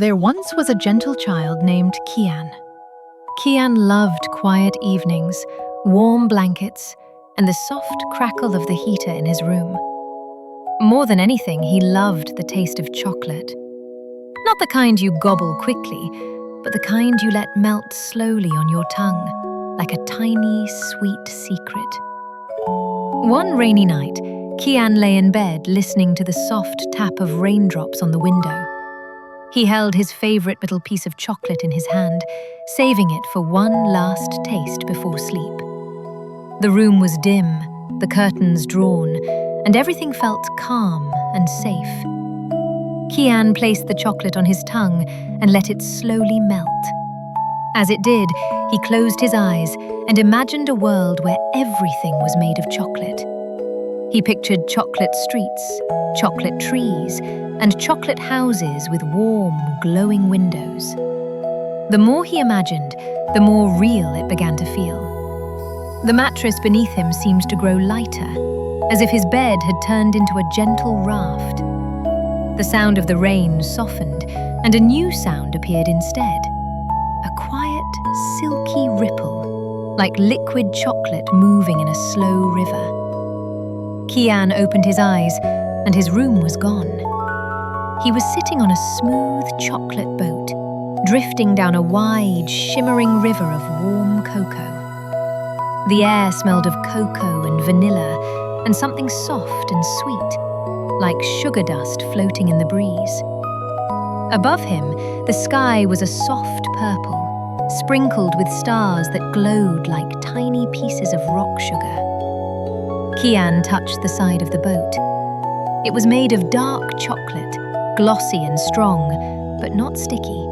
There once was a gentle child named Kian. Kian loved quiet evenings, warm blankets, and the soft crackle of the heater in his room. More than anything, he loved the taste of chocolate. Not the kind you gobble quickly, but the kind you let melt slowly on your tongue, like a tiny, sweet secret. One rainy night, Kian lay in bed listening to the soft tap of raindrops on the window. He held his favorite little piece of chocolate in his hand, saving it for one last taste before sleep. The room was dim, the curtains drawn, and everything felt calm and safe. Kian placed the chocolate on his tongue and let it slowly melt. As it did, he closed his eyes and imagined a world where everything was made of chocolate. He pictured chocolate streets, chocolate trees, and chocolate houses with warm, glowing windows. The more he imagined, the more real it began to feel. The mattress beneath him seemed to grow lighter, as if his bed had turned into a gentle raft. The sound of the rain softened, and a new sound appeared instead. A quiet, silky ripple, like liquid chocolate moving in a slow river. Kian opened his eyes, and his room was gone. He was sitting on a smooth chocolate boat, drifting down a wide, shimmering river of warm cocoa. The air smelled of cocoa and vanilla and something soft and sweet, like sugar dust floating in the breeze. Above him, the sky was a soft purple, sprinkled with stars that glowed like tiny pieces of rock sugar. Kian touched the side of the boat. It was made of dark chocolate, glossy and strong, but not sticky.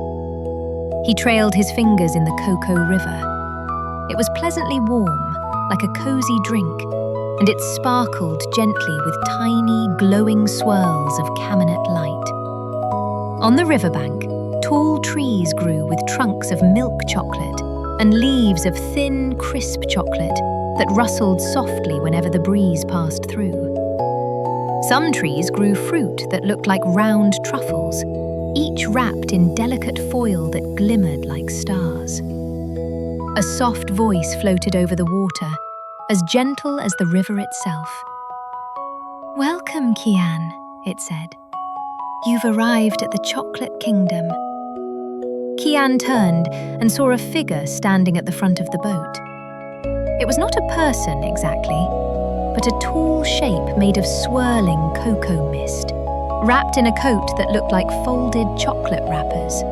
He trailed his fingers in the cocoa river. It was pleasantly warm, like a cozy drink, and it sparkled gently with tiny, glowing swirls of caminate light. On the riverbank, tall trees grew with trunks of milk chocolate and leaves of thin, crisp chocolate that rustled softly whenever the breeze passed through. Some trees grew fruit that looked like round truffles, each wrapped in delicate foil that glimmered like stars. A soft voice floated over the water, as gentle as the river itself. "Welcome, Kian," it said. "You've arrived at the chocolate kingdom." Kian turned and saw a figure standing at the front of the boat. It was not a person exactly, but a tall shape made of swirling cocoa mist, wrapped in a coat that looked like folded chocolate wrappers.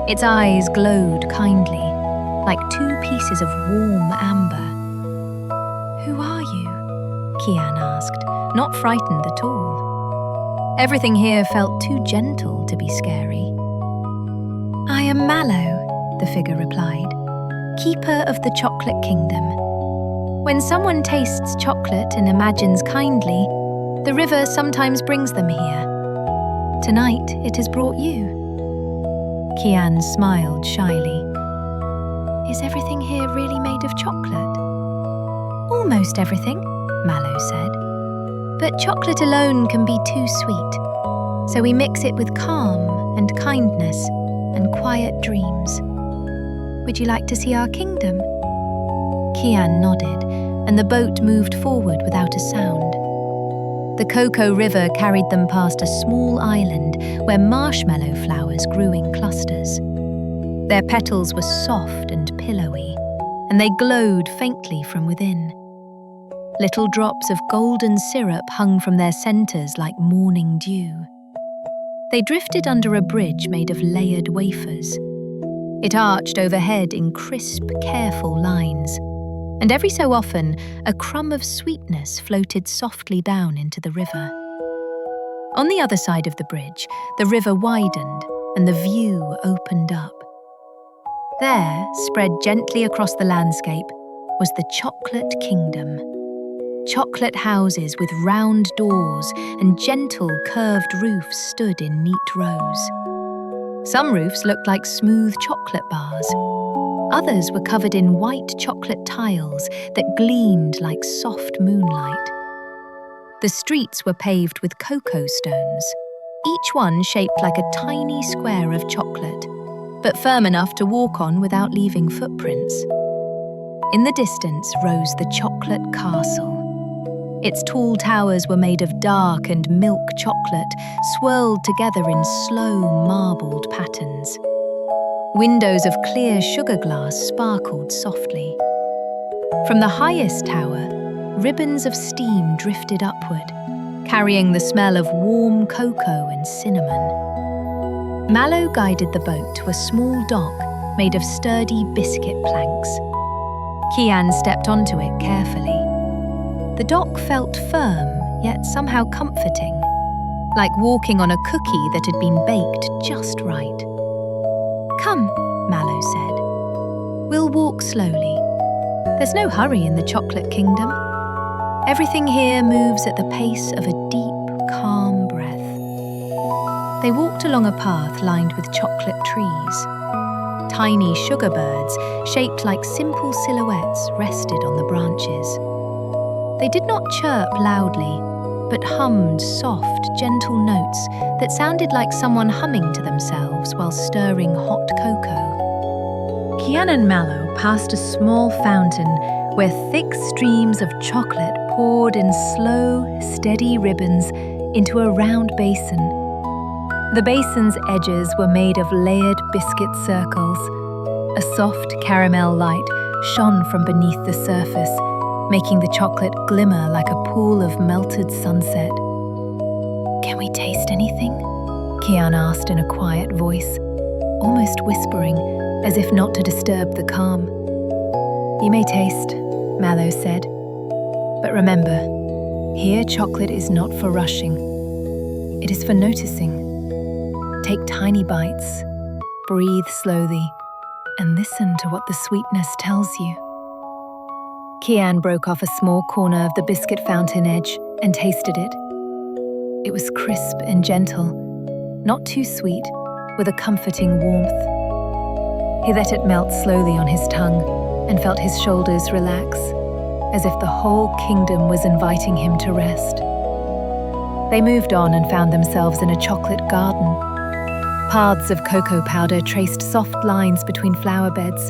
Its eyes glowed kindly, like two pieces of warm amber. "Who are you?" Kian asked, not frightened at all. Everything here felt too gentle to be scary. "I am Mallow," the figure replied, "keeper of the chocolate kingdom. When someone tastes chocolate and imagines kindly, the river sometimes brings them here. Tonight it has brought you." Kian smiled shyly. "Is everything here really made of chocolate?" "Almost everything," Mallow said. "But chocolate alone can be too sweet, so we mix it with calm and kindness and quiet dreams. Would you like to see our kingdom?" Kian nodded, and the boat moved forward without a sound. The cocoa river carried them past a small island where marshmallow flowers grew in clusters. Their petals were soft and pillowy, and they glowed faintly from within. Little drops of golden syrup hung from their centers like morning dew. They drifted under a bridge made of layered wafers. It arched overhead in crisp, careful lines, and every so often, a crumb of sweetness floated softly down into the river. On the other side of the bridge, the river widened and the view opened up. There, spread gently across the landscape, was the Chocolate Kingdom. Chocolate houses with round doors and gentle, curved roofs stood in neat rows. Some roofs looked like smooth chocolate bars. Others were covered in white chocolate tiles that gleamed like soft moonlight. The streets were paved with cocoa stones, each one shaped like a tiny square of chocolate, but firm enough to walk on without leaving footprints. In the distance rose the chocolate castle. Its tall towers were made of dark and milk chocolate, swirled together in slow, marbled patterns. Windows of clear sugar glass sparkled softly. From the highest tower, ribbons of steam drifted upward, carrying the smell of warm cocoa and cinnamon. Mallow guided the boat to a small dock made of sturdy biscuit planks. Kian stepped onto it carefully. The dock felt firm, yet somehow comforting, like walking on a cookie that had been baked just right. "Come," Mallow said. "We'll walk slowly. There's no hurry in the Chocolate Kingdom. Everything here moves at the pace of a deep, calm breath." They walked along a path lined with chocolate trees. Tiny sugar birds, shaped like simple silhouettes, rested on the branches. They did not chirp loudly, but hummed soft, gentle notes that sounded like someone humming to themselves while stirring hot cocoa. Kian and Mallow passed a small fountain where thick streams of chocolate poured in slow, steady ribbons into a round basin. The basin's edges were made of layered biscuit circles. A soft caramel light shone from beneath the surface, making the chocolate glimmer like a pool of melted sunset. "Can we taste anything?" Kian asked in a quiet voice, almost whispering, as if not to disturb the calm. "You may taste," Mallow said. "But remember, here chocolate is not for rushing. It is for noticing. Take tiny bites, breathe slowly, and listen to what the sweetness tells you." Kian broke off a small corner of the biscuit fountain edge and tasted it. It was crisp and gentle, not too sweet, with a comforting warmth. He let it melt slowly on his tongue and felt his shoulders relax, as if the whole kingdom was inviting him to rest. They moved on and found themselves in a chocolate garden. Paths of cocoa powder traced soft lines between flower beds.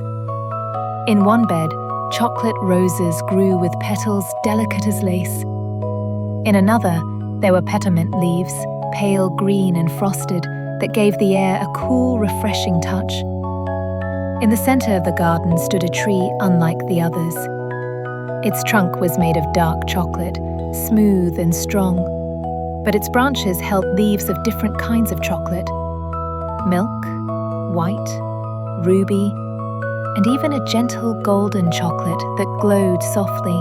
In one bed, chocolate roses grew with petals delicate as lace. In another, there were peppermint leaves, pale green and frosted, that gave the air a cool, refreshing touch. In the center of the garden stood a tree unlike the others. Its trunk was made of dark chocolate, smooth and strong, but its branches held leaves of different kinds of chocolate: milk, white, ruby, and even a gentle golden chocolate that glowed softly.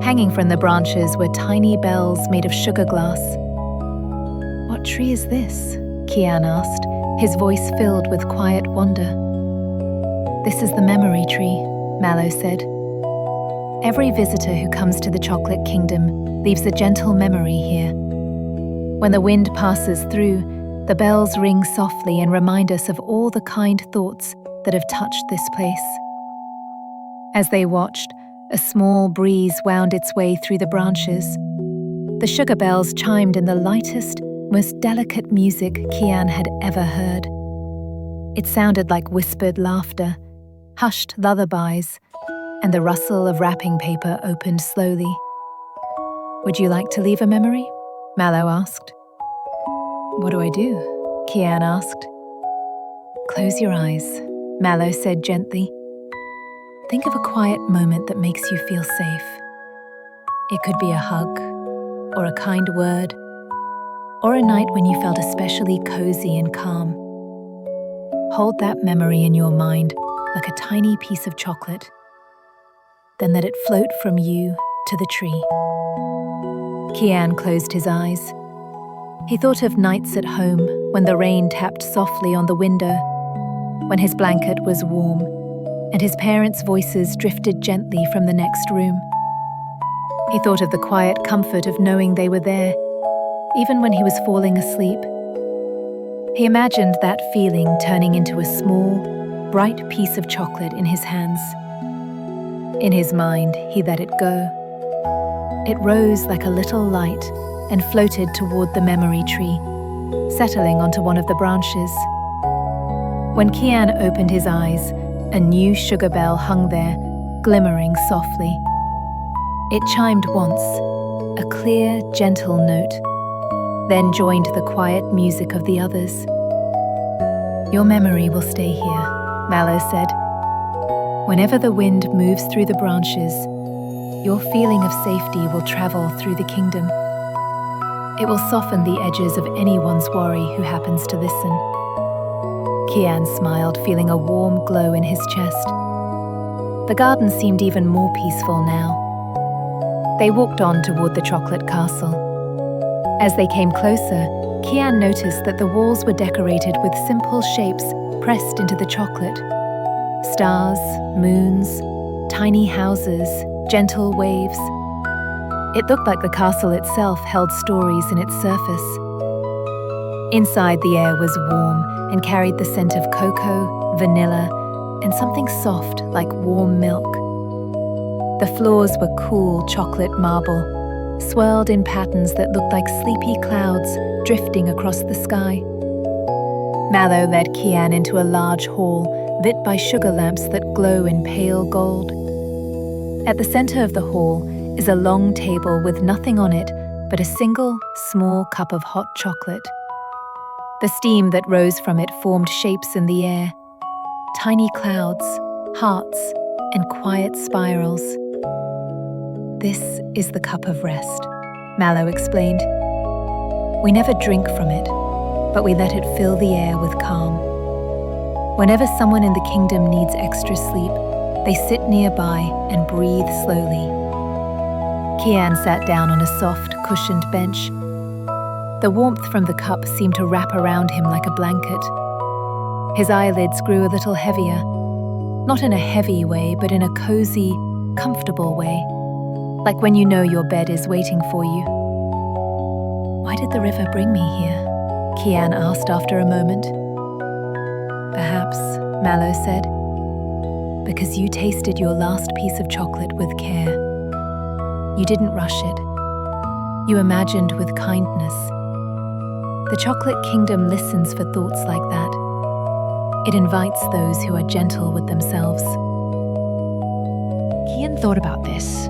Hanging from the branches were tiny bells made of sugar glass. "What tree is this?" Kian asked, his voice filled with quiet wonder. "This is the memory tree," Mallow said. "Every visitor who comes to the Chocolate Kingdom leaves a gentle memory here. When the wind passes through, the bells ring softly and remind us of all the kind thoughts that have touched this place." As they watched, a small breeze wound its way through the branches. The sugar bells chimed in the lightest, most delicate music Kian had ever heard. It sounded like whispered laughter, hushed lullabies, and the rustle of wrapping paper opened slowly. "Would you like to leave a memory?" Mallow asked. "What do I do?" Kian asked. "Close your eyes," Mallow said gently. "Think of a quiet moment that makes you feel safe. It could be a hug, or a kind word, or a night when you felt especially cozy and calm. Hold that memory in your mind like a tiny piece of chocolate. Then let it float from you to the tree." Kian closed his eyes. He thought of nights at home when the rain tapped softly on the window, when his blanket was warm, and his parents' voices drifted gently from the next room. He thought of the quiet comfort of knowing they were there, even when he was falling asleep. He imagined that feeling turning into a small, bright piece of chocolate in his hands. In his mind, he let it go. It rose like a little light and floated toward the memory tree, settling onto one of the branches. When Kian opened his eyes, a new sugar bell hung there, glimmering softly. It chimed once, a clear, gentle note, then joined the quiet music of the others. "Your memory will stay here," Mallow said. "Whenever the wind moves through the branches, your feeling of safety will travel through the kingdom. It will soften the edges of anyone's worry who happens to listen." Kian smiled, feeling a warm glow in his chest. The garden seemed even more peaceful now. They walked on toward the chocolate castle. As they came closer, Kian noticed that the walls were decorated with simple shapes pressed into the chocolate. Stars, moons, tiny houses, gentle waves. It looked like the castle itself held stories in its surface. Inside, the air was warm and carried the scent of cocoa, vanilla, and something soft like warm milk. The floors were cool chocolate marble, swirled in patterns that looked like sleepy clouds drifting across the sky. Mallow led Kian into a large hall lit by sugar lamps that glow in pale gold. At the center of the hall is a long table with nothing on it but a single, small cup of hot chocolate. The steam that rose from it formed shapes in the air, tiny clouds, hearts, and quiet spirals. "This is the cup of rest," Mallow explained. "We never drink from it, but we let it fill the air with calm. Whenever someone in the kingdom needs extra sleep, they sit nearby and breathe slowly." Kian sat down on a soft, cushioned bench. The warmth from the cup seemed to wrap around him like a blanket. His eyelids grew a little heavier, not in a heavy way, but in a cozy, comfortable way, like when you know your bed is waiting for you. "Why did the river bring me here?" Kian asked after a moment. "Perhaps," Mallow said, "because you tasted your last piece of chocolate with care. You didn't rush it. You imagined with kindness. The chocolate kingdom listens for thoughts like that. It invites those who are gentle with themselves." Kian thought about this.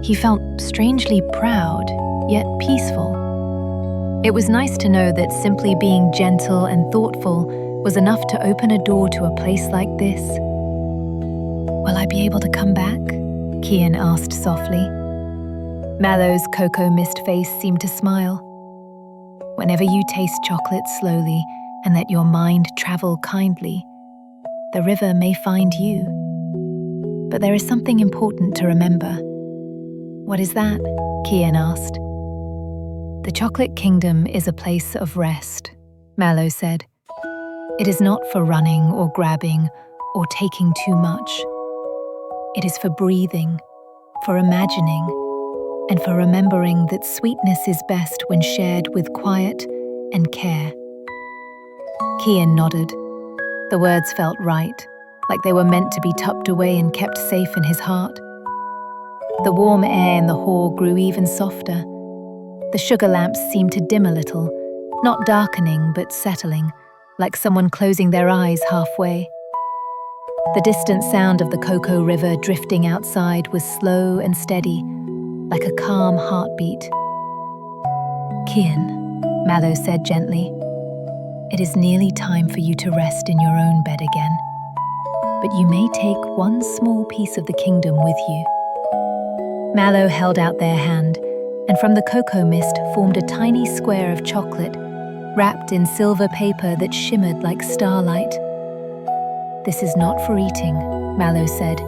He felt strangely proud, yet peaceful. It was nice to know that simply being gentle and thoughtful was enough to open a door to a place like this. "Will I be able to come back?" Kian asked softly. Mallow's cocoa mist face seemed to smile. "Whenever you taste chocolate slowly and let your mind travel kindly, the river may find you. But there is something important to remember." "What is that?" Kian asked. "The chocolate kingdom is a place of rest," Mallow said. "It is not for running or grabbing or taking too much. It is for breathing, for imagining, and for remembering that sweetness is best when shared with quiet and care." Kian nodded. The words felt right, like they were meant to be tucked away and kept safe in his heart. The warm air in the hall grew even softer. The sugar lamps seemed to dim a little, not darkening but settling, like someone closing their eyes halfway. The distant sound of the cocoa river drifting outside was slow and steady, like a calm heartbeat. "Kian," Mallow said gently, "it is nearly time for you to rest in your own bed again, but you may take one small piece of the kingdom with you." Mallow held out their hand, and from the cocoa mist formed a tiny square of chocolate, wrapped in silver paper that shimmered like starlight. "This is not for eating," Mallow said.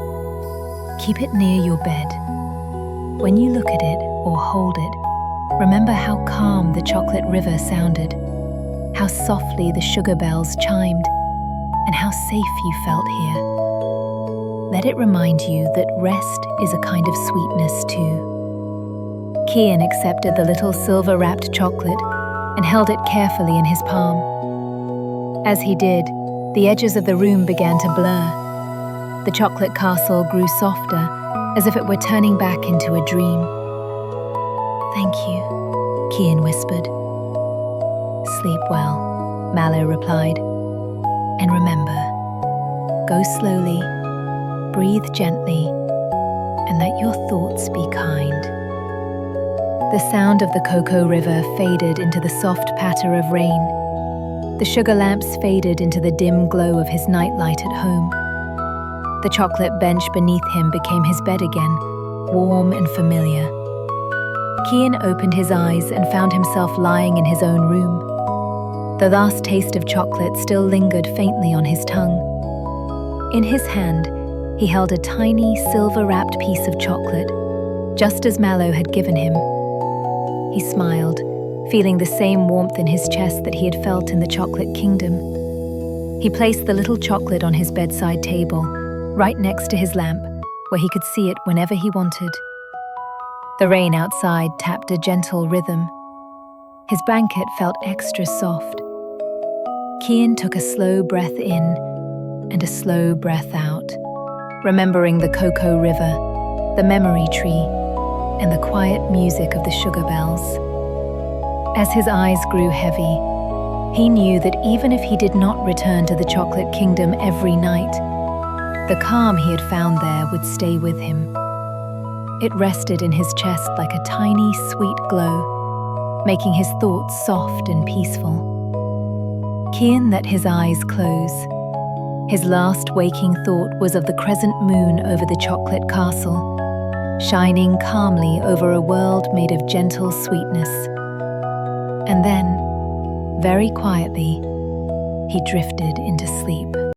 "Keep it near your bed. When you look at it or hold it, remember how calm the chocolate river sounded, how softly the sugar bells chimed, and how safe you felt here. Let it remind you that rest is a kind of sweetness too." Kian accepted the little silver-wrapped chocolate and held it carefully in his palm. As he did, the edges of the room began to blur. The chocolate castle grew softer, as if it were turning back into a dream. "Thank you," Kian whispered. sleep well," Mallow replied. "And remember, go slowly, breathe gently, and let your thoughts be kind." The sound of the cocoa river faded into the soft patter of rain. The sugar lamps faded into the dim glow of his nightlight at home. The chocolate bench beneath him became his bed again, warm and familiar. Kian opened his eyes and found himself lying in his own room. The last taste of chocolate still lingered faintly on his tongue. In his hand, he held a tiny, silver-wrapped piece of chocolate, just as Mallow had given him. He smiled, feeling the same warmth in his chest that he had felt in the chocolate kingdom. He placed the little chocolate on his bedside table, right next to his lamp, where he could see it whenever he wanted. The rain outside tapped a gentle rhythm. His blanket felt extra soft. Kian took a slow breath in and a slow breath out, remembering the cocoa river, the memory tree, and the quiet music of the sugar bells. As his eyes grew heavy, he knew that even if he did not return to the chocolate kingdom every night, the calm he had found there would stay with him. It rested in his chest like a tiny, sweet glow, making his thoughts soft and peaceful. Kian let his eyes close. His last waking thought was of the crescent moon over the chocolate castle, shining calmly over a world made of gentle sweetness. And then, very quietly, he drifted into sleep.